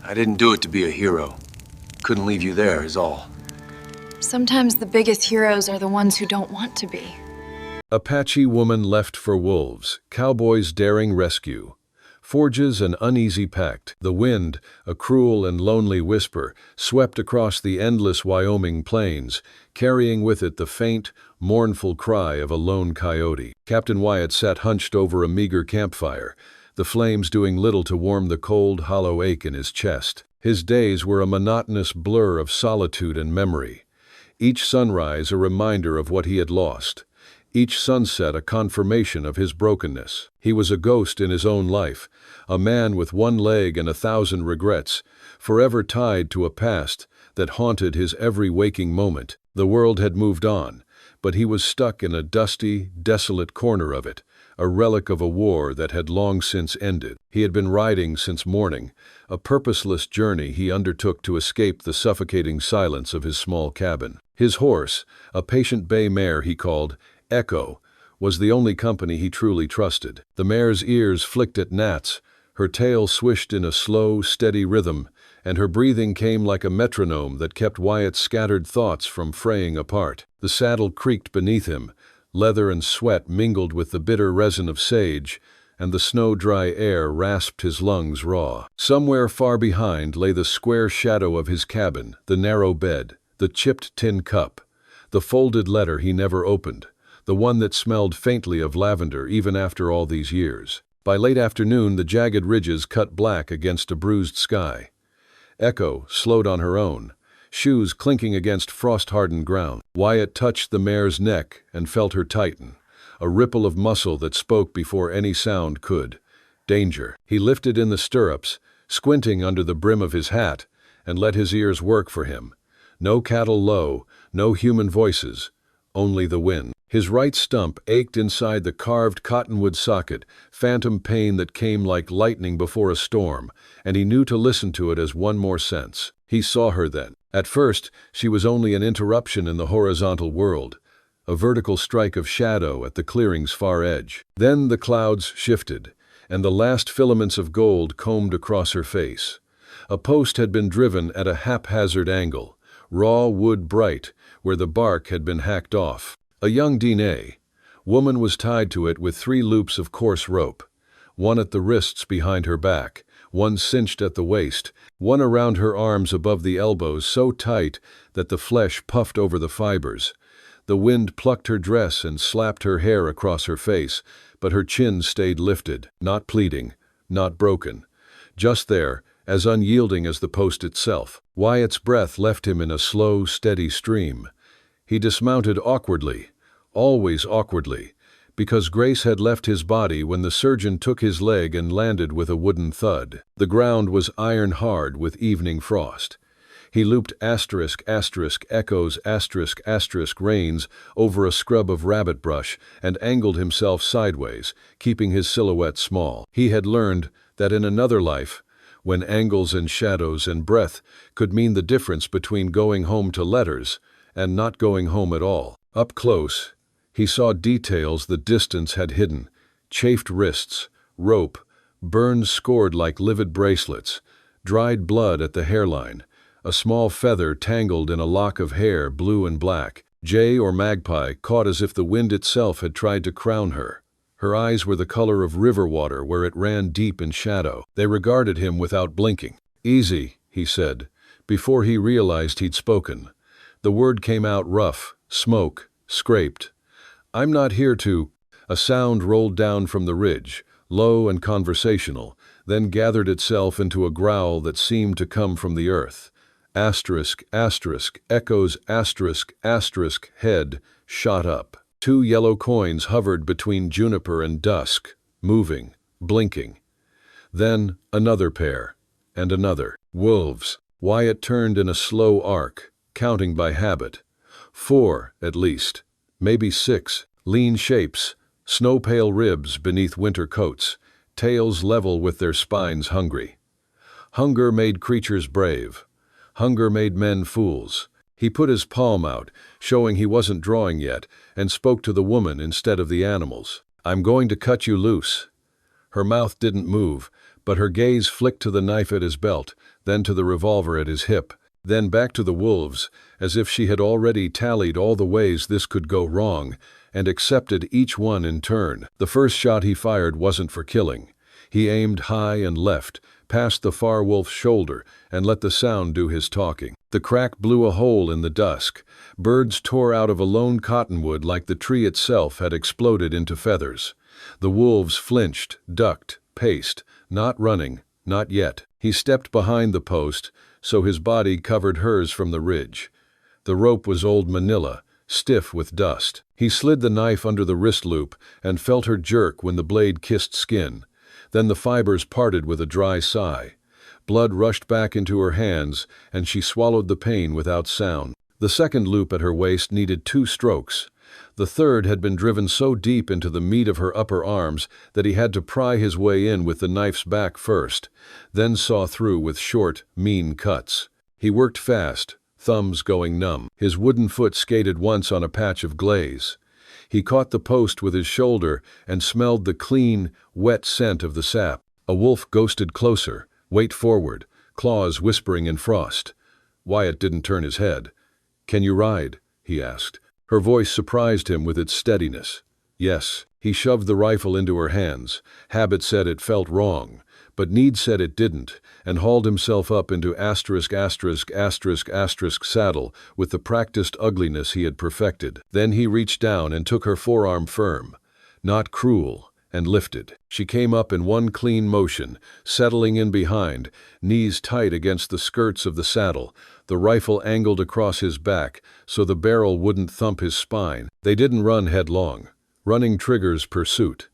I didn't do it to be a hero. Couldn't leave you there, is all. Sometimes the biggest heroes are the ones who don't want to be. Apache woman left for wolves. Cowboy's daring rescue. Forges an uneasy pact. The wind, a cruel and lonely whisper, swept across the endless Wyoming plains, carrying with it the faint, mournful cry of a lone coyote. Captain Wyatt sat hunched over a meager campfire, the flames doing little to warm the cold, hollow ache in his chest. His days were a monotonous blur of solitude and memory. Each sunrise a reminder of what he had lost. Each sunset a confirmation of his brokenness. He was a ghost in his own life, a man with one leg and 1,000 regrets, forever tied to a past that haunted his every waking moment. The world had moved on, but he was stuck in a dusty, desolate corner of it, a relic of a war that had long since ended. He had been riding since morning, a purposeless journey he undertook to escape the suffocating silence of his small cabin. His horse, a patient bay mare he called Echo, was the only company he truly trusted. The mare's ears flicked at gnats, her tail swished in a slow, steady rhythm, and her breathing came like a metronome that kept Wyatt's scattered thoughts from fraying apart. The saddle creaked beneath him, leather and sweat mingled with the bitter resin of sage, and the snow-dry air rasped his lungs raw. Somewhere far behind lay the square shadow of his cabin, the narrow bed, the chipped tin cup, the folded letter he never opened, the one that smelled faintly of lavender even after all these years. By late afternoon, the jagged ridges cut black against a bruised sky. Echo slowed on her own, shoes clinking against frost-hardened ground. Wyatt touched the mare's neck and felt her tighten, a ripple of muscle that spoke before any sound could. Danger. He lifted in the stirrups, squinting under the brim of his hat, and let his ears work for him. No cattle low, no human voices, only the wind. His right stump ached inside the carved cottonwood socket, phantom pain that came like lightning before a storm, and he knew to listen to it as one more sense. He saw her then. At first, she was only an interruption in the horizontal world, a vertical strike of shadow at the clearing's far edge. Then the clouds shifted, and the last filaments of gold combed across her face. A post had been driven at a haphazard angle, raw wood bright, where the bark had been hacked off. A young DNA woman was tied to it with 3 loops of coarse rope, one at the wrists behind her back, one cinched at the waist, one around her arms above the elbows so tight that the flesh puffed over the fibers. The wind plucked her dress and slapped her hair across her face, but her chin stayed lifted, not pleading, not broken, just there, as unyielding as the post itself. Wyatt's breath left him in a slow, steady stream. He dismounted awkwardly, always awkwardly, because Grace had left his body when the surgeon took his leg and landed with a wooden thud. The ground was iron-hard with evening frost. He looped ***echoes ***reins over a scrub of rabbit brush and angled himself sideways, keeping his silhouette small. He had learned that in another life, when angles and shadows and breath could mean the difference between going home to letters and not going home at all. Up close, he saw details the distance had hidden: chafed wrists, rope, burns scored like livid bracelets, dried blood at the hairline, a small feather tangled in a lock of hair blue and black, jay or magpie caught as if the wind itself had tried to crown her. Her eyes were the color of river water where it ran deep in shadow. They regarded him without blinking. "Easy," he said, before he realized he'd spoken. The word came out rough, smoke, scraped. "I'm not here to—" A sound rolled down from the ridge, low and conversational, then gathered itself into a growl that seemed to come from the earth. ***echoes head shot up. 2 yellow coins hovered between juniper and dusk, moving, blinking. Then another pair, and another. Wolves. Wyatt turned in a slow arc, counting by habit. 4, at least, maybe 6, lean shapes, snow-pale ribs beneath winter coats, tails level with their spines hungry. Hunger made creatures brave. Hunger made men fools. He put his palm out, showing he wasn't drawing yet, and spoke to the woman instead of the animals. "I'm going to cut you loose." Her mouth didn't move, but her gaze flicked to the knife at his belt, then to the revolver at his hip, then back to the wolves, as if she had already tallied all the ways this could go wrong, and accepted each one in turn. The first shot he fired wasn't for killing. He aimed high and left, past the far wolf's shoulder, and let the sound do his talking. The crack blew a hole in the dusk. Birds tore out of a lone cottonwood like the tree itself had exploded into feathers. The wolves flinched, ducked, paced, not running, not yet. He stepped behind the post, so his body covered hers from the ridge. The rope was old manila, stiff with dust. He slid the knife under the wrist loop and felt her jerk when the blade kissed skin. Then the fibers parted with a dry sigh. Blood rushed back into her hands, and she swallowed the pain without sound. The second loop at her waist needed 2 strokes. The third had been driven so deep into the meat of her upper arms that he had to pry his way in with the knife's back first, then saw through with short, mean cuts. He worked fast, thumbs going numb. His wooden foot skated once on a patch of glaze. He caught the post with his shoulder and smelled the clean, wet scent of the sap. A wolf ghosted closer, weight forward, claws whispering in frost. Wyatt didn't turn his head. "Can you ride?" he asked. Her voice surprised him with its steadiness. Yes. He shoved the rifle into her hands. Habit said it felt wrong, but need said it didn't, and hauled himself up into ***** saddle with the practiced ugliness he had perfected. Then he reached down and took her forearm firm, not cruel, and lifted. She came up in one clean motion, settling in behind, knees tight against the skirts of the saddle, the rifle angled across his back so the barrel wouldn't thump his spine. They didn't run headlong. Running triggers pursuit.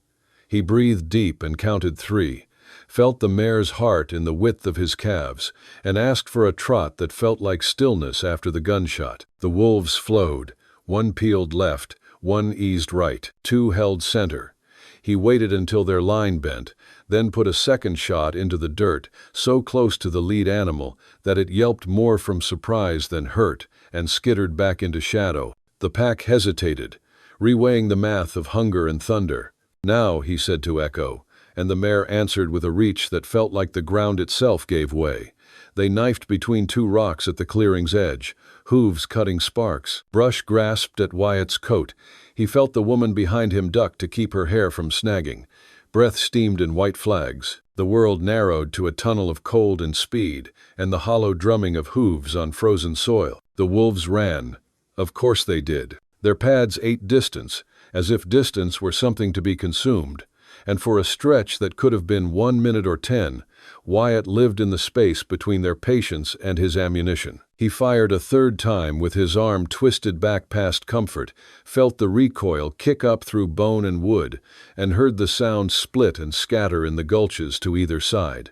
He breathed deep and counted 3, felt the mare's heart in the width of his calves, and asked for a trot that felt like stillness after the gunshot. The wolves flowed. One peeled left, one eased right, 2 held center. He waited until their line bent, then put a second shot into the dirt, so close to the lead animal that it yelped more from surprise than hurt, and skittered back into shadow. The pack hesitated, reweighing the math of hunger and thunder. "Now," he said to Echo, and the mare answered with a reach that felt like the ground itself gave way. They knifed between 2 rocks at the clearing's edge, hooves cutting sparks. Brush grasped at Wyatt's coat. He felt the woman behind him duck to keep her hair from snagging. Breath steamed in white flags. The world narrowed to a tunnel of cold and speed, and the hollow drumming of hooves on frozen soil. The wolves ran. Of course they did. Their pads ate distance, as if distance were something to be consumed, and for a stretch that could have been 1 minute or 10, Wyatt lived in the space between their patience and his ammunition. He fired a third time with his arm twisted back past comfort, felt the recoil kick up through bone and wood, and heard the sound split and scatter in the gulches to either side.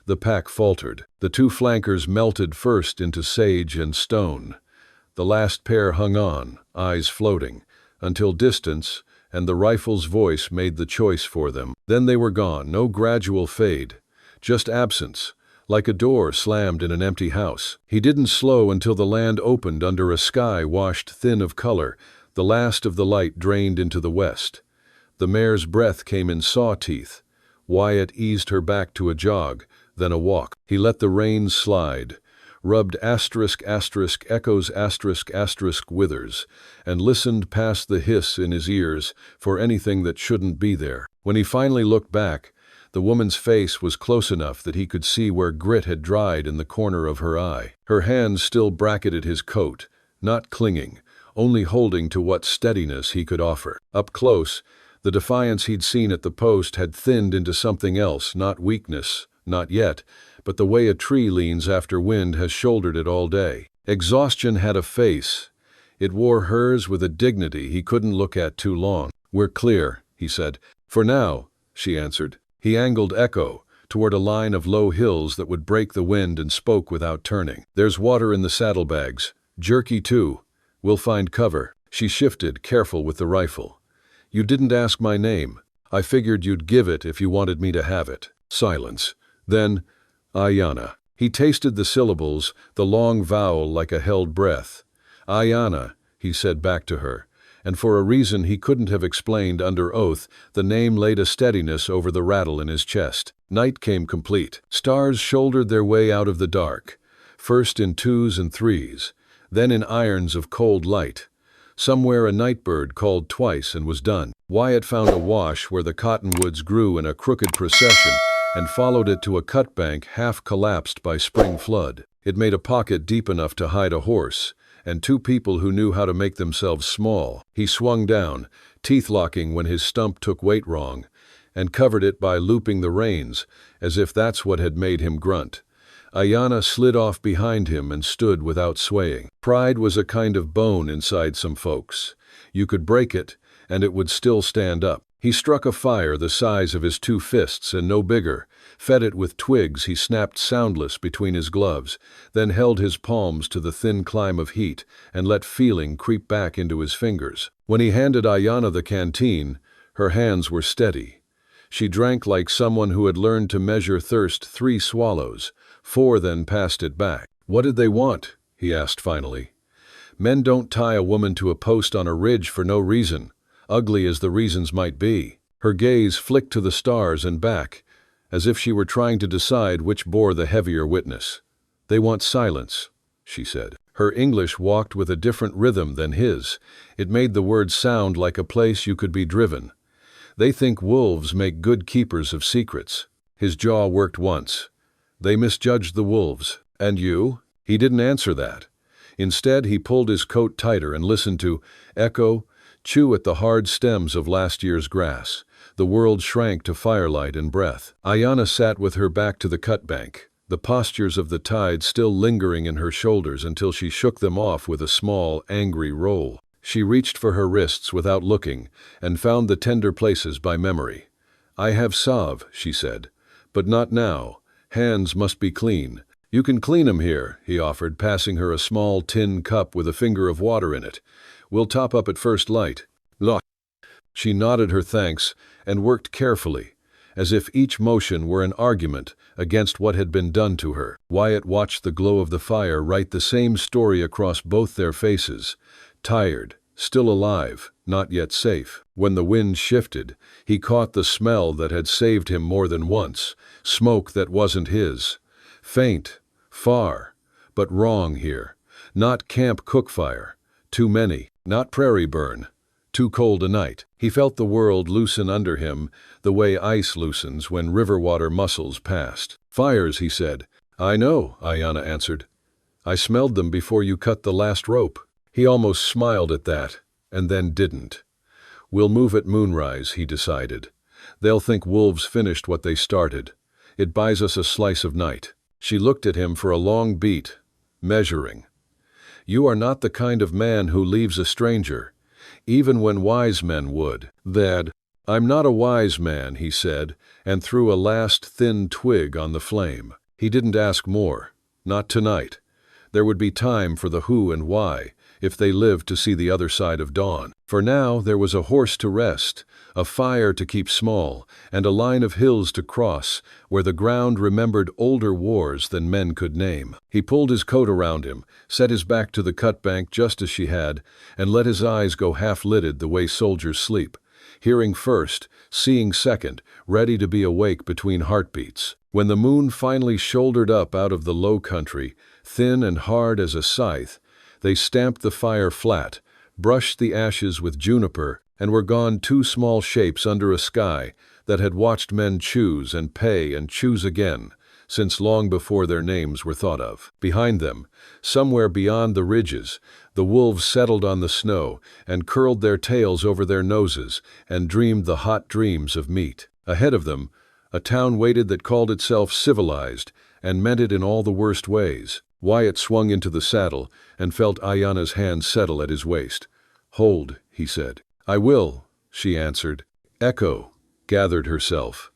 The pack faltered. The 2 flankers melted first into sage and stone. The last pair hung on, eyes floating, until distance and the rifle's voice made the choice for them. Then they were gone, no gradual fade, just absence, like a door slammed in an empty house. He didn't slow until the land opened under a sky washed thin of color, the last of the light drained into the west. The mare's breath came in saw teeth. Wyatt eased her back to a jog, then a walk. He let the reins slide, rubbed Echo's withers, and listened past the hiss in his ears for anything that shouldn't be there. When he finally looked back, the woman's face was close enough that he could see where grit had dried in the corner of her eye. Her hands still bracketed his coat, not clinging, only holding to what steadiness he could offer. Up close, the defiance he'd seen at the post had thinned into something else, not weakness, not yet, but the way a tree leans after wind has shouldered it all day. Exhaustion had a face. It wore hers with a dignity he couldn't look at too long. "We're clear," he said. "For now," she answered. He angled Echo toward a line of low hills that would break the wind and spoke without turning. "There's water in the saddlebags. Jerky too. We'll find cover." She shifted, careful with the rifle. "You didn't ask my name. I figured you'd give it if you wanted me to have it." Silence. Then, "Ayana." He tasted the syllables, the long vowel like a held breath. "Ayana," he said back to her, and for a reason he couldn't have explained under oath, the name laid a steadiness over the rattle in his chest. Night came complete. Stars shouldered their way out of the dark, first in twos and threes, then in irons of cold light. Somewhere a nightbird called twice and was done. Wyatt found a wash where the cottonwoods grew in a crooked procession and followed it to a cutbank half collapsed by spring flood. It made a pocket deep enough to hide a horse and two people who knew how to make themselves small. He swung down, teeth locking when his stump took weight wrong, and covered it by looping the reins, as if that's what had made him grunt. Ayanna slid off behind him and stood without swaying. Pride was a kind of bone inside some folks. You could break it, and it would still stand up. He struck a fire the size of his two fists and no bigger, fed it with twigs he snapped soundless between his gloves, then held his palms to the thin climb of heat and let feeling creep back into his fingers. When he handed Ayanna the canteen, her hands were steady. She drank like someone who had learned to measure thirst 3 swallows, 4 then passed it back. "What did they want?" he asked finally. "Men don't tie a woman to a post on a ridge for no reason, ugly as the reasons might be." Her gaze flicked to the stars and back, as if she were trying to decide which bore the heavier witness. "They want silence," she said. Her English walked with a different rhythm than his. It made the words sound like a place you could be driven. "They think wolves make good keepers of secrets." His jaw worked once. "They misjudged the wolves. And you?" He didn't answer that. Instead, he pulled his coat tighter and listened to echo chew at the hard stems of last year's grass. The world shrank to firelight and breath. Ayanna sat with her back to the cutbank, the postures of the tide still lingering in her shoulders until she shook them off with a small, angry roll. She reached for her wrists without looking and found the tender places by memory. "I have salve," she said, "but not now. Hands must be clean." "You can clean 'em here," he offered, passing her a small tin cup with a finger of water in it. "We'll top up at first light." "Look." She nodded her thanks and worked carefully, as if each motion were an argument against what had been done to her. Wyatt watched the glow of the fire write the same story across both their faces. Tired, still alive, not yet safe. When the wind shifted, he caught the smell that had saved him more than once, smoke that wasn't his. Faint, far, but wrong here. Not camp cook fire. Too many. Not prairie burn. Too cold a night. He felt the world loosen under him, the way ice loosens when river water muscles passed. "Fires," he said. "I know," Ayanna answered. "I smelled them before you cut the last rope." He almost smiled at that, and then didn't. "We'll move at moonrise," he decided. "They'll think wolves finished what they started. It buys us a slice of night." She looked at him for a long beat, measuring. "You are not the kind of man who leaves a stranger, even when wise men would." "Dad, I'm not a wise man," he said, and threw a last thin twig on the flame. He didn't ask more. Not tonight. There would be time for the who and why, if they lived to see the other side of dawn. For now there was a horse to rest, a fire to keep small, and a line of hills to cross, where the ground remembered older wars than men could name. He pulled his coat around him, set his back to the cutbank just as she had, and let his eyes go half-lidded the way soldiers sleep, hearing first, seeing second, ready to be awake between heartbeats. When the moon finally shouldered up out of the low country, thin and hard as a scythe, they stamped the fire flat, brushed the ashes with juniper, and were gone, two small shapes under a sky that had watched men choose and pay and choose again, since long before their names were thought of. Behind them, somewhere beyond the ridges, the wolves settled on the snow and curled their tails over their noses and dreamed the hot dreams of meat. Ahead of them, a town waited that called itself civilized and meant it in all the worst ways. Wyatt swung into the saddle and felt Ayanna's hand settle at his waist. "Hold," he said. "I will," she answered. Echo gathered herself.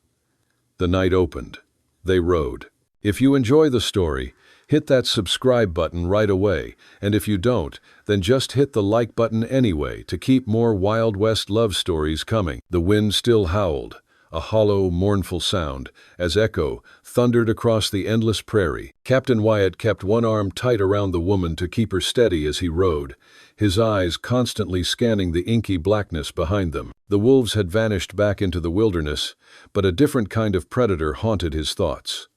The night opened. They rode. If you enjoy the story, hit that subscribe button right away, and if you don't, then just hit the like button anyway to keep more Wild West love stories coming. The wind still howled, a hollow, mournful sound, as echo thundered across the endless prairie. Captain Wyatt kept one arm tight around the woman to keep her steady as he rode, his eyes constantly scanning the inky blackness behind them. The wolves had vanished back into the wilderness, but a different kind of predator haunted his thoughts.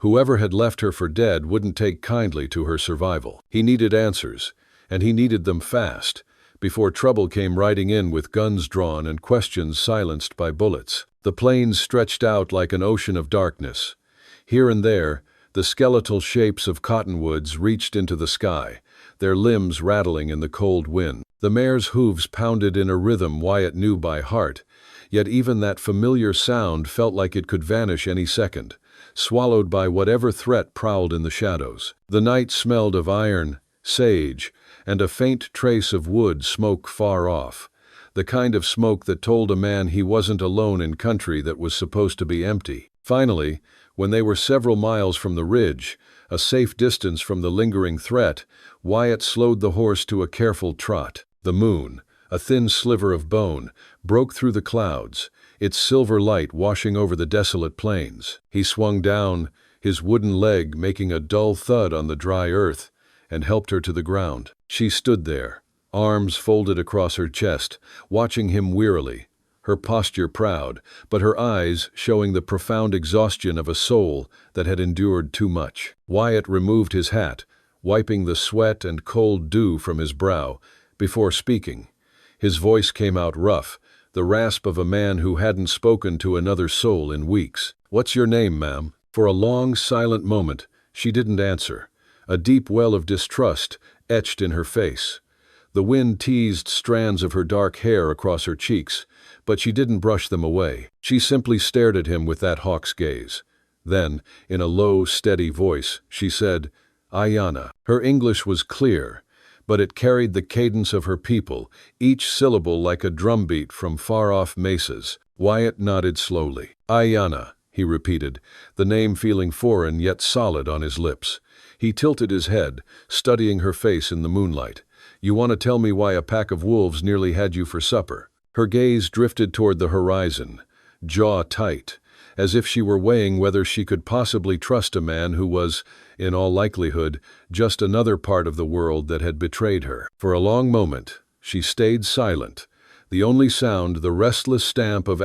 Whoever had left her for dead wouldn't take kindly to her survival. He needed answers, and he needed them fast, before trouble came riding in with guns drawn and questions silenced by bullets. The plains stretched out like an ocean of darkness. Here and there, the skeletal shapes of cottonwoods reached into the sky, their limbs rattling in the cold wind. The mare's hooves pounded in a rhythm Wyatt knew by heart, yet even that familiar sound felt like it could vanish any second, swallowed by whatever threat prowled in the shadows. The night smelled of iron, sage, and a faint trace of wood smoke far off, the kind of smoke that told a man he wasn't alone in country that was supposed to be empty. Finally, when they were several miles from the ridge, a safe distance from the lingering threat, Wyatt slowed the horse to a careful trot. The moon, a thin sliver of bone, broke through the clouds, its silver light washing over the desolate plains. He swung down, his wooden leg making a dull thud on the dry earth, and helped her to the ground. She stood there, arms folded across her chest, watching him wearily, her posture proud, but her eyes showing the profound exhaustion of a soul that had endured too much. Wyatt removed his hat, wiping the sweat and cold dew from his brow, before speaking. His voice came out rough, the rasp of a man who hadn't spoken to another soul in weeks. "What's your name, ma'am?" For a long, silent moment, she didn't answer. A deep well of distrust etched in her face. The wind teased strands of her dark hair across her cheeks, but she didn't brush them away. She simply stared at him with that hawk's gaze. Then, in a low, steady voice, she said, "Ayanna." Her English was clear, but it carried the cadence of her people, each syllable like a drumbeat from far-off mesas. Wyatt nodded slowly. "Ayanna," he repeated, the name feeling foreign yet solid on his lips. He tilted his head, studying her face in the moonlight. "You want to tell me why a pack of wolves nearly had you for supper?" Her gaze drifted toward the horizon, jaw tight, as if she were weighing whether she could possibly trust a man who was, in all likelihood, just another part of the world that had betrayed her. For a long moment, she stayed silent, the only sound the restless stamp of *****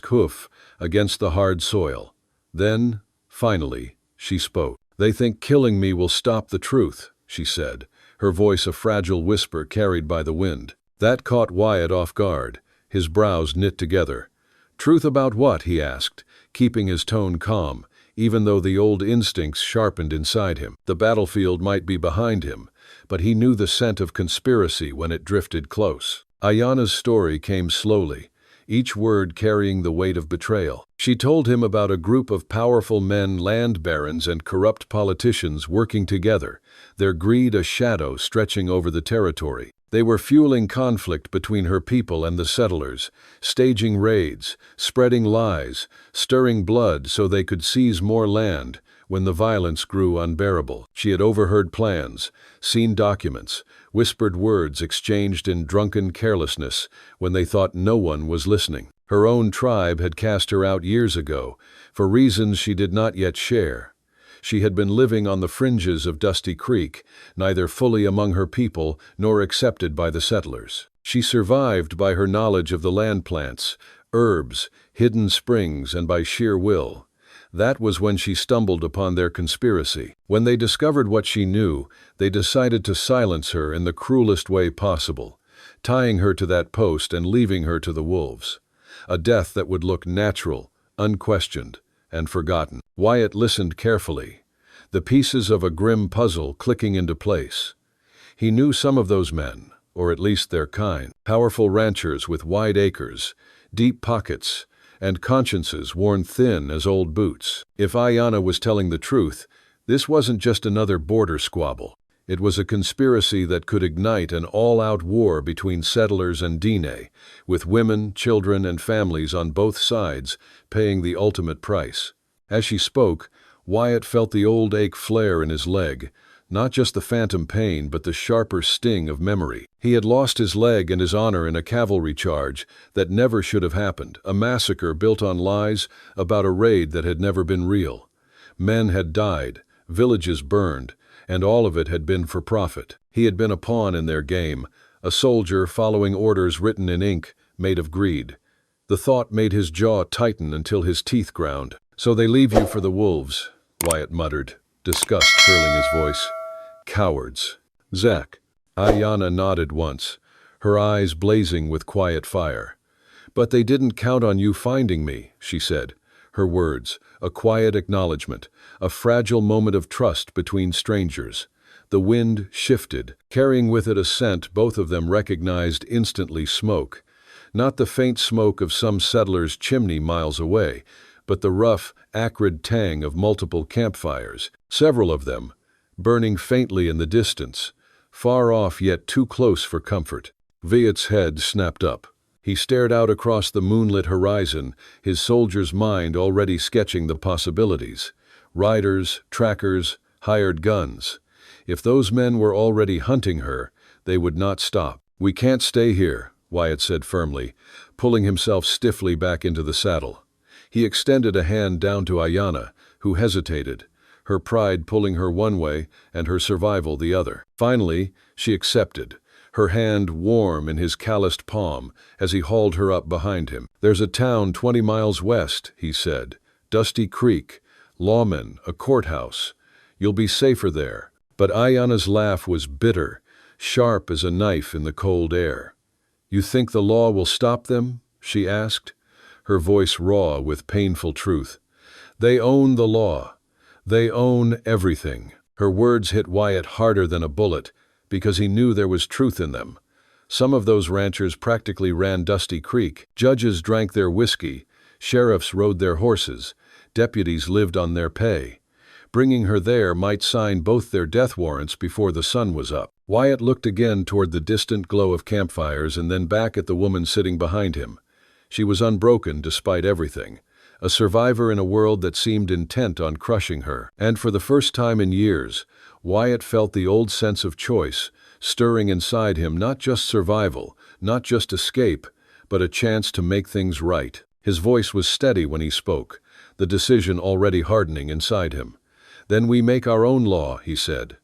hoof against the hard soil. Then, finally, she spoke. "They think killing me will stop the truth," she said, her voice a fragile whisper carried by the wind. That caught Wyatt off guard, his brows knit together. "Truth about what?" he asked, keeping his tone calm, even though the old instincts sharpened inside him. The battlefield might be behind him, but he knew the scent of conspiracy when it drifted close. Ayanna's story came slowly, each word carrying the weight of betrayal. She told him about a group of powerful men, land barons and corrupt politicians working together, their greed a shadow stretching over the territory. They were fueling conflict between her people and the settlers, staging raids, spreading lies, stirring blood so they could seize more land when the violence grew unbearable. She had overheard plans, seen documents, whispered words exchanged in drunken carelessness when they thought no one was listening. Her own tribe had cast her out years ago, for reasons she did not yet share. She had been living on the fringes of Dusty Creek, neither fully among her people nor accepted by the settlers. She survived by her knowledge of the land plants, herbs, hidden springs, and by sheer will. That was when she stumbled upon their conspiracy. When they discovered what she knew, they decided to silence her in the cruelest way possible, tying her to that post and leaving her to the wolves. A death that would look natural, unquestioned, and forgotten. Wyatt listened carefully, the pieces of a grim puzzle clicking into place. He knew some of those men, or at least their kind, powerful ranchers with wide acres, deep pockets, and consciences worn thin as old boots. If Ayanna was telling the truth, this wasn't just another border squabble. It was a conspiracy that could ignite an all-out war between settlers and Dine, with women, children, and families on both sides paying the ultimate price. As she spoke, Wyatt felt the old ache flare in his leg, not just the phantom pain but the sharper sting of memory. He had lost his leg and his honor in a cavalry charge that never should have happened, a massacre built on lies about a raid that had never been real. Men had died, villages burned, and all of it had been for profit. He had been a pawn in their game, a soldier following orders written in ink, made of greed. The thought made his jaw tighten until his teeth ground. "So they leave you for the wolves," Wyatt muttered, disgust curling his voice. "Cowards." "Zach." Ayanna nodded once, her eyes blazing with quiet fire. "But they didn't count on you finding me," she said. Her words, a quiet acknowledgement, a fragile moment of trust between strangers. The wind shifted, carrying with it a scent both of them recognized instantly: smoke. Not the faint smoke of some settler's chimney miles away, but the rough, acrid tang of multiple campfires, several of them, burning faintly in the distance, far off yet too close for comfort. Wyatt's head snapped up. He stared out across the moonlit horizon, his soldier's mind already sketching the possibilities. Riders, trackers, hired guns. If those men were already hunting her, they would not stop. "We can't stay here," Wyatt said firmly, pulling himself stiffly back into the saddle. He extended a hand down to Ayanna, who hesitated, her pride pulling her one way and her survival the other. Finally, she accepted, her hand warm in his calloused palm as he hauled her up behind him. "There's a town 20 miles west," he said. "Dusty Creek, lawmen, a courthouse. You'll be safer there." But Ayanna's laugh was bitter, sharp as a knife in the cold air. "You think the law will stop them?" she asked, her voice raw with painful truth. "They own the law. They own everything." Her words hit Wyatt harder than a bullet, because he knew there was truth in them. Some of those ranchers practically ran Dusty Creek. Judges drank their whiskey, sheriffs rode their horses, deputies lived on their pay. Bringing her there might sign both their death warrants before the sun was up. Wyatt looked again toward the distant glow of campfires and then back at the woman sitting behind him. She was unbroken despite everything, a survivor in a world that seemed intent on crushing her. And for the first time in years, Wyatt felt the old sense of choice, stirring inside him, not just survival, not just escape, but a chance to make things right. His voice was steady when he spoke, the decision already hardening inside him. "Then we make our own law," he said.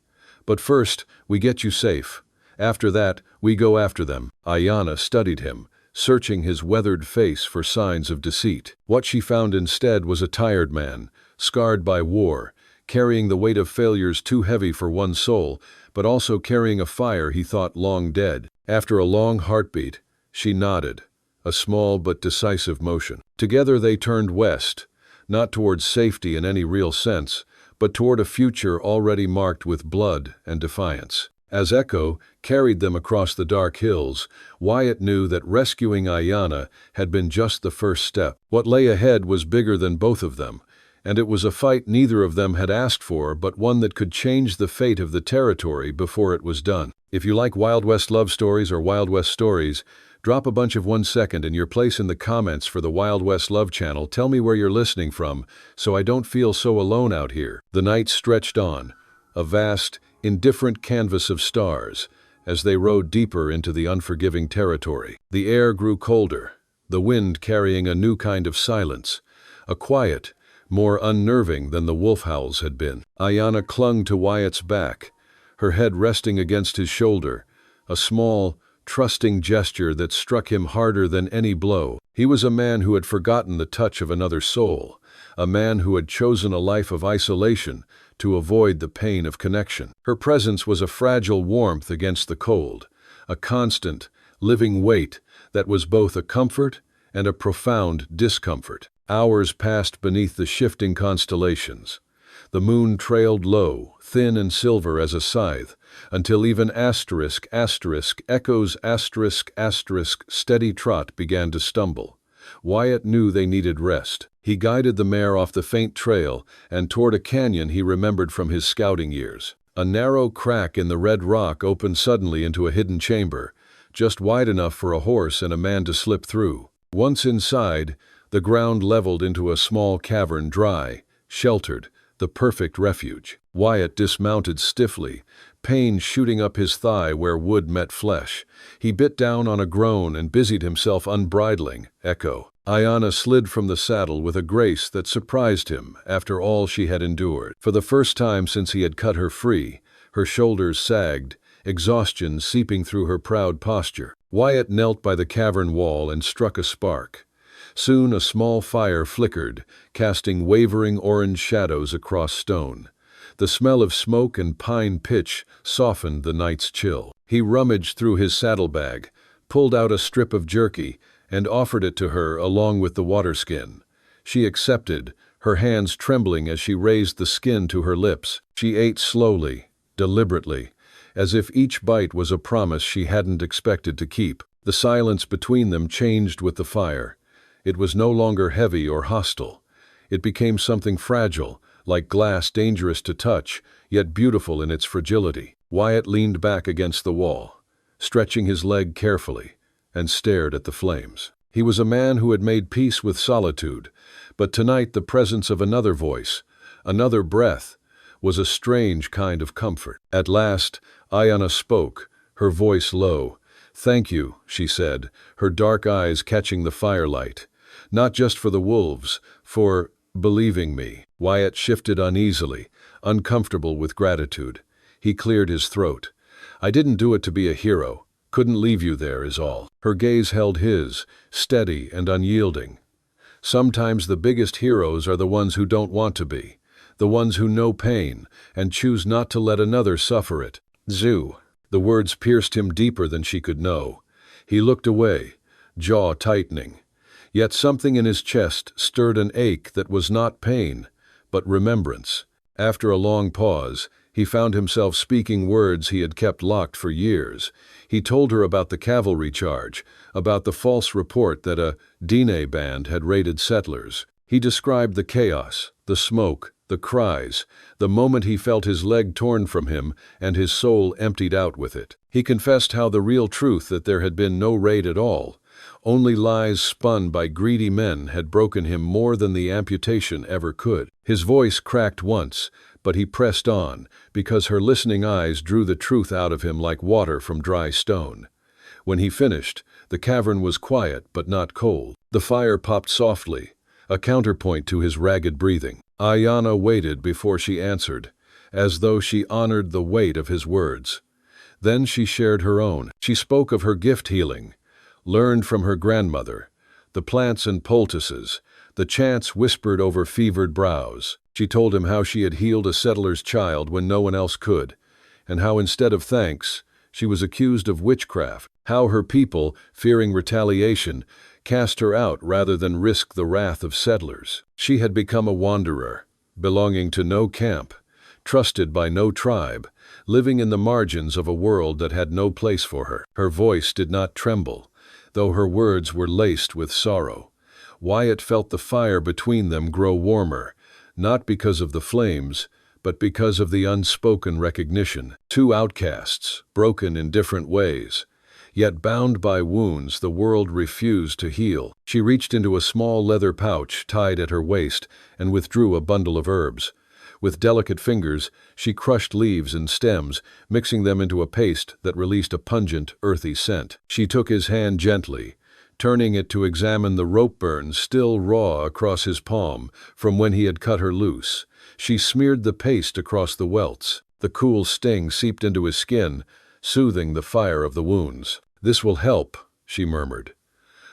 "But first, we get you safe. After that, we go after them." Ayanna studied him, searching his weathered face for signs of deceit. What she found instead was a tired man, scarred by war, carrying the weight of failures too heavy for one soul, but also carrying a fire he thought long dead. After a long heartbeat, she nodded, a small but decisive motion. Together they turned west, not towards safety in any real sense, but toward a future already marked with blood and defiance. As Echo carried them across the dark hills, Wyatt knew that rescuing Ayanna had been just the first step. What lay ahead was bigger than both of them, and it was a fight neither of them had asked for, but one that could change the fate of the territory before it was done. If you like Wild West love stories or Wild West stories, drop a bunch of 1 second in your place in the comments for the Wild West Love channel. Tell me where you're listening from, so I don't feel so alone out here. The night stretched on, a vast, indifferent canvas of stars, as they rode deeper into the unforgiving territory. The air grew colder, the wind carrying a new kind of silence, a quiet, more unnerving than the wolf howls had been. Ayanna clung to Wyatt's back, her head resting against his shoulder, a small, trusting gesture that struck him harder than any blow. He was a man who had forgotten the touch of another soul, a man who had chosen a life of isolation to avoid the pain of connection. Her presence was a fragile warmth against the cold, a constant, living weight that was both a comfort and a profound discomfort. Hours passed beneath the shifting constellations. The moon trailed low, thin and silver as a scythe, until even Echo's steady trot began to stumble. Wyatt knew they needed rest. He guided the mare off the faint trail and toward a canyon he remembered from his scouting years. A narrow crack in the red rock opened suddenly into a hidden chamber, just wide enough for a horse and a man to slip through. Once inside, the ground leveled into a small cavern, dry, sheltered, the perfect refuge. Wyatt dismounted stiffly, pain shooting up his thigh where wood met flesh. He bit down on a groan and busied himself unbridling. Echo. Ayanna slid from the saddle with a grace that surprised him after all she had endured. For the first time since he had cut her free, her shoulders sagged, exhaustion seeping through her proud posture. Wyatt knelt by the cavern wall and struck a spark. Soon a small fire flickered, casting wavering orange shadows across stone. The smell of smoke and pine pitch softened the night's chill. He rummaged through his saddlebag, pulled out a strip of jerky, and offered it to her along with the water skin. She accepted, her hands trembling as she raised the skin to her lips. She ate slowly, deliberately, as if each bite was a promise she hadn't expected to keep. The silence between them changed with the fire. It was no longer heavy or hostile. It became something fragile, like glass dangerous to touch, yet beautiful in its fragility. Wyatt leaned back against the wall, stretching his leg carefully, and stared at the flames. He was a man who had made peace with solitude, but tonight the presence of another voice, another breath, was a strange kind of comfort. At last, Ayanna spoke, her voice low. "Thank you," she said, her dark eyes catching the firelight. "Not just for the wolves, for believing me." Wyatt shifted uneasily, uncomfortable with gratitude. He cleared his throat. "I didn't do it to be a hero. Couldn't leave you there is all." Her gaze held his, steady and unyielding. Sometimes the biggest heroes are the ones who don't want to be, the ones who know pain and choose not to let another suffer it. Zoo. The words pierced him deeper than she could know. He looked away, jaw tightening. Yet something in his chest stirred an ache that was not pain, but remembrance. After a long pause, he found himself speaking words he had kept locked for years. He told her about the cavalry charge, about the false report that a Dine band had raided settlers. He described the chaos, the smoke, the cries, the moment he felt his leg torn from him and his soul emptied out with it. He confessed how the real truth that there had been no raid at all, only lies spun by greedy men, had broken him more than the amputation ever could. His voice cracked once, but he pressed on, because her listening eyes drew the truth out of him like water from dry stone. When he finished, the cavern was quiet but not cold. The fire popped softly, a counterpoint to his ragged breathing. Ayanna waited before she answered, as though she honored the weight of his words. Then she shared her own. She spoke of her gift healing, learned from her grandmother, the plants and poultices, the chants whispered over fevered brows. She told him how she had healed a settler's child when no one else could, and how instead of thanks, she was accused of witchcraft, how her people, fearing retaliation, cast her out rather than risk the wrath of settlers. She had become a wanderer, belonging to no camp, trusted by no tribe, living in the margins of a world that had no place for her. Her voice did not tremble, though her words were laced with sorrow. Wyatt felt the fire between them grow warmer, not because of the flames, but because of the unspoken recognition. Two outcasts, broken in different ways, yet bound by wounds the world refused to heal. She reached into a small leather pouch tied at her waist and withdrew a bundle of herbs. With delicate fingers, she crushed leaves and stems, mixing them into a paste that released a pungent, earthy scent. She took his hand gently, turning it to examine the rope burns still raw across his palm from when he had cut her loose. She smeared the paste across the welts. The cool sting seeped into his skin, soothing the fire of the wounds. "This will help," she murmured.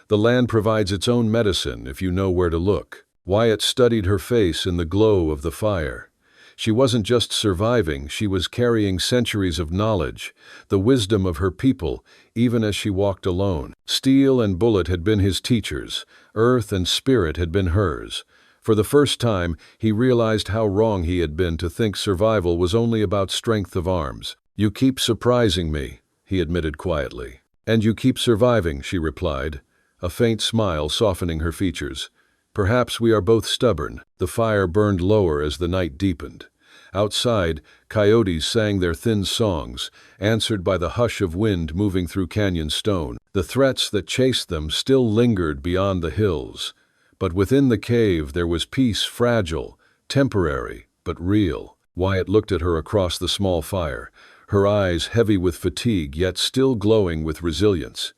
"The land provides its own medicine if you know where to look." Wyatt studied her face in the glow of the fire. She wasn't just surviving, she was carrying centuries of knowledge, the wisdom of her people, even as she walked alone. Steel and bullet had been his teachers, earth and spirit had been hers. For the first time, he realized how wrong he had been to think survival was only about strength of arms. "You keep surprising me," he admitted quietly. "And you keep surviving," she replied, a faint smile softening her features. "Perhaps we are both stubborn." The fire burned lower as the night deepened. Outside, coyotes sang their thin songs, answered by the hush of wind moving through canyon stone. The threats that chased them still lingered beyond the hills. But within the cave there was peace, fragile, temporary, but real. Wyatt looked at her across the small fire, her eyes heavy with fatigue yet still glowing with resilience.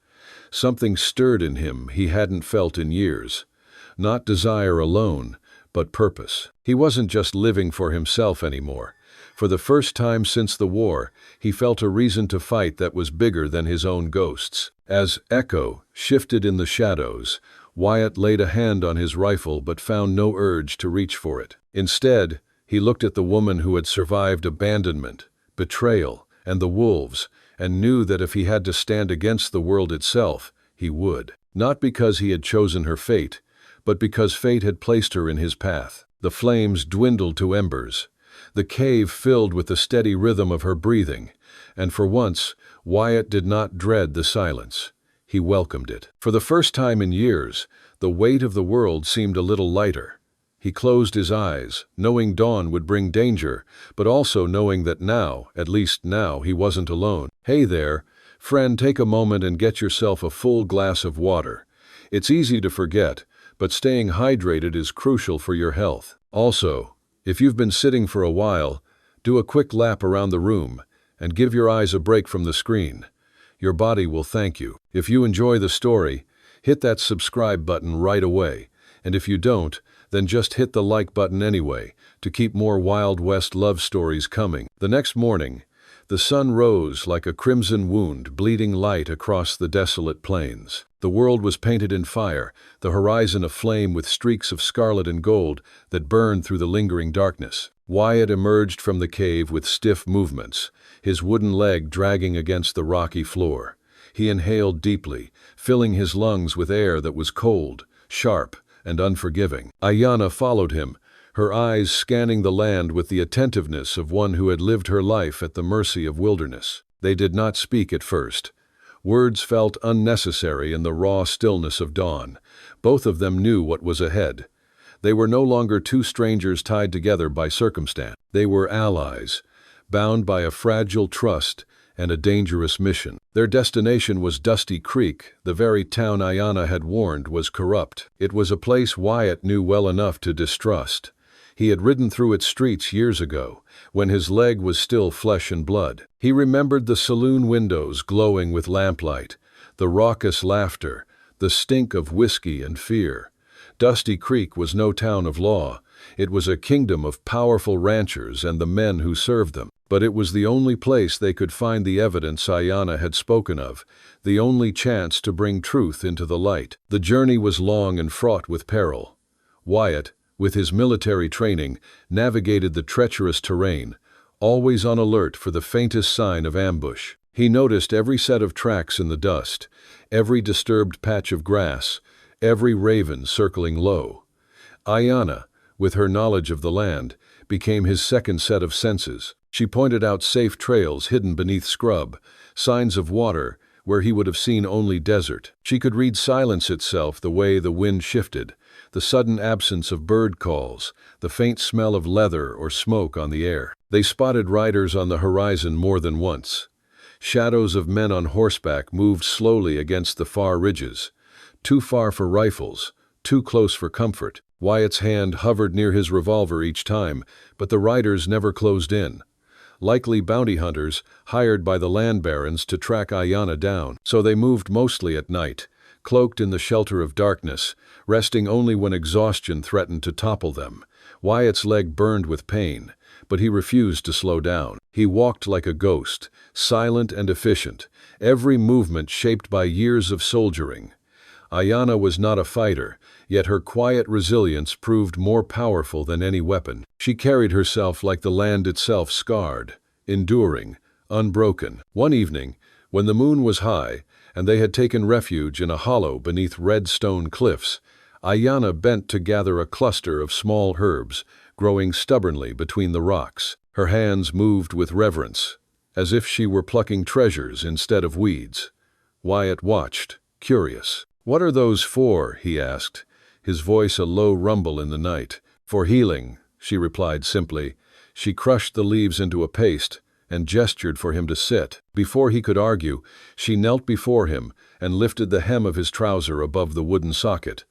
Something stirred in him he hadn't felt in years. Not desire alone, but purpose. He wasn't just living for himself anymore. For the first time since the war, he felt a reason to fight that was bigger than his own ghosts. As Echo shifted in the shadows, Wyatt laid a hand on his rifle but found no urge to reach for it. Instead, he looked at the woman who had survived abandonment, betrayal, and the wolves, and knew that if he had to stand against the world itself, he would. Not because he had chosen her fate, but because fate had placed her in his path. The flames dwindled to embers. The cave filled with the steady rhythm of her breathing, and for once, Wyatt did not dread the silence. He welcomed it. For the first time in years, the weight of the world seemed a little lighter. He closed his eyes, knowing dawn would bring danger, but also knowing that now, at least now, he wasn't alone. "Hey there, friend, take a moment and get yourself a full glass of water. It's easy to forget, but staying hydrated is crucial for your health. Also, if you've been sitting for a while, do a quick lap around the room and give your eyes a break from the screen. Your body will thank you. If you enjoy the story, hit that subscribe button right away, and if you don't, then just hit the like button anyway to keep more Wild West love stories coming." The next morning, the sun rose like a crimson wound bleeding light across the desolate plains. The world was painted in fire, the horizon aflame with streaks of scarlet and gold that burned through the lingering darkness. Wyatt emerged from the cave with stiff movements, his wooden leg dragging against the rocky floor. He inhaled deeply, filling his lungs with air that was cold, sharp, and unforgiving. Ayanna followed him, her eyes scanning the land with the attentiveness of one who had lived her life at the mercy of wilderness. They did not speak at first. Words felt unnecessary in the raw stillness of dawn. Both of them knew what was ahead. They were no longer two strangers tied together by circumstance. They were allies, bound by a fragile trust and a dangerous mission. Their destination was Dusty Creek, the very town Ayanna had warned was corrupt. It was a place Wyatt knew well enough to distrust. He had ridden through its streets years ago, when his leg was still flesh and blood. He remembered the saloon windows glowing with lamplight, the raucous laughter, the stink of whiskey and fear. Dusty Creek was no town of law. It was a kingdom of powerful ranchers and the men who served them. But it was the only place they could find the evidence Ayanna had spoken of, the only chance to bring truth into the light. The journey was long and fraught with peril. Wyatt, with his military training, navigated the treacherous terrain, always on alert for the faintest sign of ambush. He noticed every set of tracks in the dust, every disturbed patch of grass, every raven circling low. Ayanna, with her knowledge of the land, became his second set of senses. She pointed out safe trails hidden beneath scrub, signs of water where he would have seen only desert. She could read silence itself the way the wind shifted, the sudden absence of bird calls, the faint smell of leather or smoke on the air. They spotted riders on the horizon more than once. Shadows of men on horseback moved slowly against the far ridges, too far for rifles, too close for comfort. Wyatt's hand hovered near his revolver each time, but the riders never closed in. Likely bounty hunters hired by the land barons to track Ayanna down. So they moved mostly at night, cloaked in the shelter of darkness, resting only when exhaustion threatened to topple them. Wyatt's leg burned with pain, but he refused to slow down. He walked like a ghost, silent and efficient, every movement shaped by years of soldiering. Ayanna was not a fighter, yet her quiet resilience proved more powerful than any weapon. She carried herself like the land itself, scarred, enduring, unbroken. One evening, when the moon was high and they had taken refuge in a hollow beneath red stone cliffs, Ayanna bent to gather a cluster of small herbs growing stubbornly between the rocks. Her hands moved with reverence, as if she were plucking treasures instead of weeds. Wyatt watched, curious. "What are those for?" he asked, his voice a low rumble in the night. "For healing," she replied simply. She crushed the leaves into a paste and gestured for him to sit. Before he could argue, she knelt before him and lifted the hem of his trouser above the wooden socket.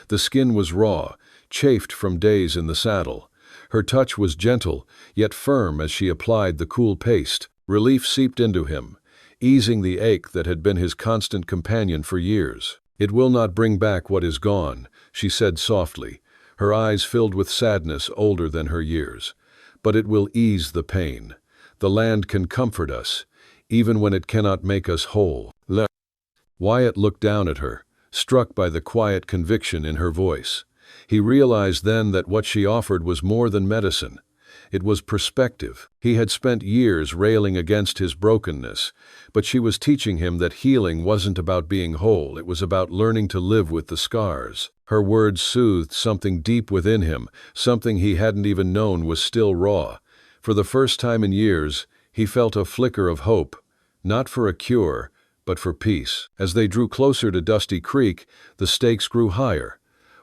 The skin was raw, chafed from days in the saddle. Her touch was gentle, yet firm as she applied the cool paste. Relief seeped into him, easing the ache that had been his constant companion for years. "It will not bring back what is gone," she said softly, her eyes filled with sadness older than her years. "But it will ease the pain. The land can comfort us, even when it cannot make us whole." Wyatt looked down at her, struck by the quiet conviction in her voice. He realized then that what she offered was more than medicine. It was perspective. He had spent years railing against his brokenness, but she was teaching him that healing wasn't about being whole, it was about learning to live with the scars. Her words soothed something deep within him, something he hadn't even known was still raw. For the first time in years, he felt a flicker of hope, not for a cure, but for peace. As they drew closer to Dusty Creek, the stakes grew higher.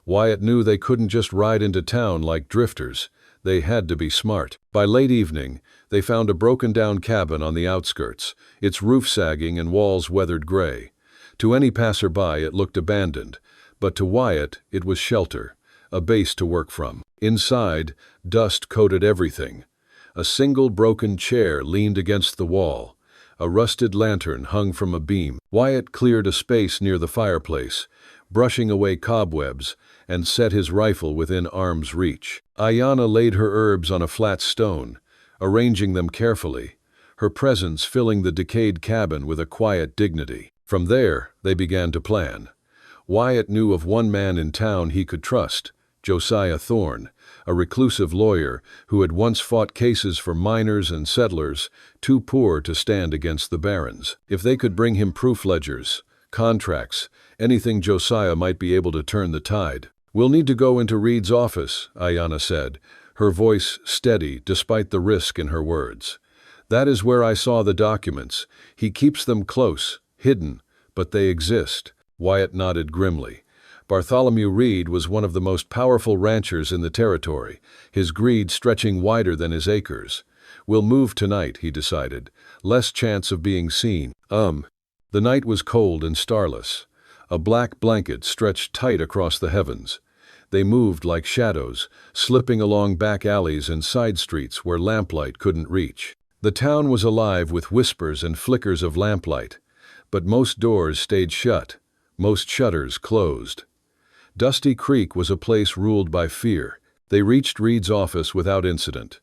Wyatt knew they couldn't just ride into town like drifters. They had to be smart. By late evening, they found a broken-down cabin on the outskirts, its roof sagging and walls weathered gray. To any passerby, it looked abandoned, but to Wyatt, it was shelter, a base to work from. Inside, dust coated everything. A single broken chair leaned against the wall. A rusted lantern hung from a beam. Wyatt cleared a space near the fireplace, brushing away cobwebs, and set his rifle within arm's reach. Ayanna laid her herbs on a flat stone, arranging them carefully, her presence filling the decayed cabin with a quiet dignity. From there, they began to plan. Wyatt knew of one man in town he could trust, Josiah Thorne, a reclusive lawyer who had once fought cases for miners and settlers too poor to stand against the barons. If they could bring him proof ledgers, contracts, anything, Josiah might be able to turn the tide. "We'll need to go into Reed's office," Ayanna said, her voice steady despite the risk in her words. "That is where I saw the documents. He keeps them close, hidden, but they exist." Wyatt nodded grimly. Bartholomew Reed was one of the most powerful ranchers in the territory, his greed stretching wider than his acres. "We'll move tonight," he decided. "Less chance of being seen." The night was cold and starless. A black blanket stretched tight across the heavens. They moved like shadows, slipping along back alleys and side streets where lamplight couldn't reach. The town was alive with whispers and flickers of lamplight, but most doors stayed shut, most shutters closed. Dusty Creek was a place ruled by fear. They reached Reed's office without incident.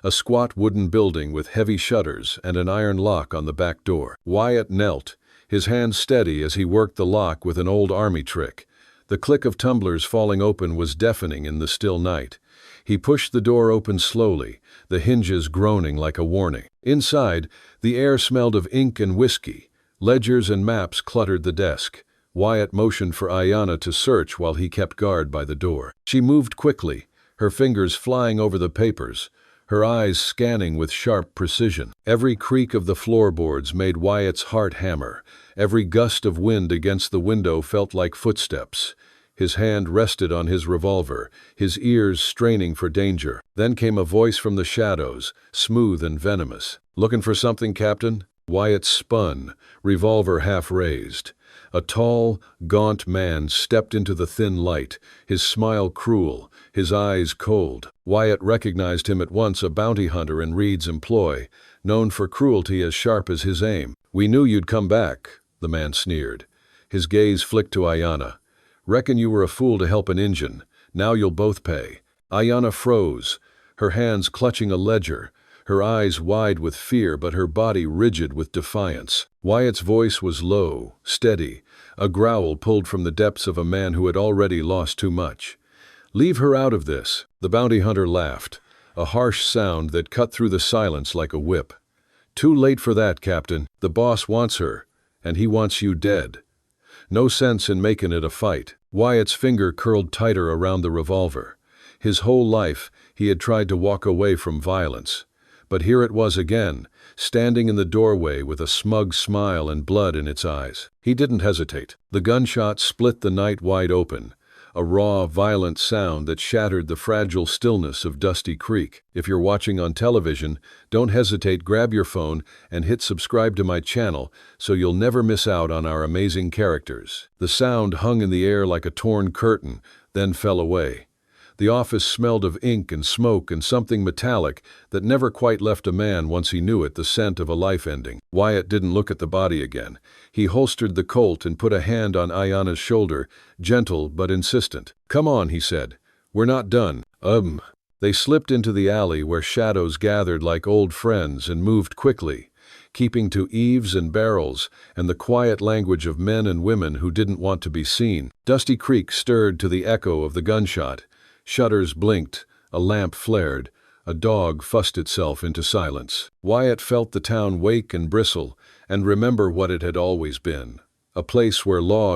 A squat wooden building with heavy shutters and an iron lock on the back door. Wyatt knelt, his hand steady as he worked the lock with an old army trick. The click of tumblers falling open was deafening in the still night. He pushed the door open slowly, the hinges groaning like a warning. Inside, the air smelled of ink and whiskey. Ledgers and maps cluttered the desk. Wyatt motioned for Ayanna to search while he kept guard by the door. She moved quickly, her fingers flying over the papers, her eyes scanning with sharp precision. Every creak of the floorboards made Wyatt's heart hammer. Every gust of wind against the window felt like footsteps. His hand rested on his revolver, his ears straining for danger. Then came a voice from the shadows, smooth and venomous. "Looking for something, Captain?" Wyatt spun, revolver half raised. A tall, gaunt man stepped into the thin light, his smile cruel, his eyes cold. Wyatt recognized him at once, a bounty hunter in Reed's employ, known for cruelty as sharp as his aim. "We knew you'd come back," the man sneered. His gaze flicked to Ayanna. "Reckon you were a fool to help an Injun. Now you'll both pay." Ayanna froze, her hands clutching a ledger, her eyes wide with fear but her body rigid with defiance. Wyatt's voice was low, steady, a growl pulled from the depths of a man who had already lost too much. "Leave her out of this." The bounty hunter laughed, a harsh sound that cut through the silence like a whip. "Too late for that, Captain. The boss wants her, and he wants you dead. No sense in making it a fight." Wyatt's finger curled tighter around the revolver. His whole life, he had tried to walk away from violence. But here it was again, standing in the doorway with a smug smile and blood in its eyes. He didn't hesitate. The gunshot split the night wide open, a raw, violent sound that shattered the fragile stillness of Dusty Creek. If you're watching on television, don't hesitate, grab your phone and hit subscribe to my channel so you'll never miss out on our amazing characters. The sound hung in the air like a torn curtain, then fell away. The office smelled of ink and smoke and something metallic that never quite left a man once he knew it, the scent of a life ending. Wyatt didn't look at the body again. He holstered the Colt and put a hand on Ayanna's shoulder, gentle but insistent. "Come on," he said. "We're not done." They slipped into the alley where shadows gathered like old friends and moved quickly, keeping to eaves and barrels and the quiet language of men and women who didn't want to be seen. Dusty Creek stirred to the echo of the gunshot. Shutters blinked, a lamp flared, a dog fussed itself into silence. Wyatt felt the town wake and bristle and remember what it had always been, a place where law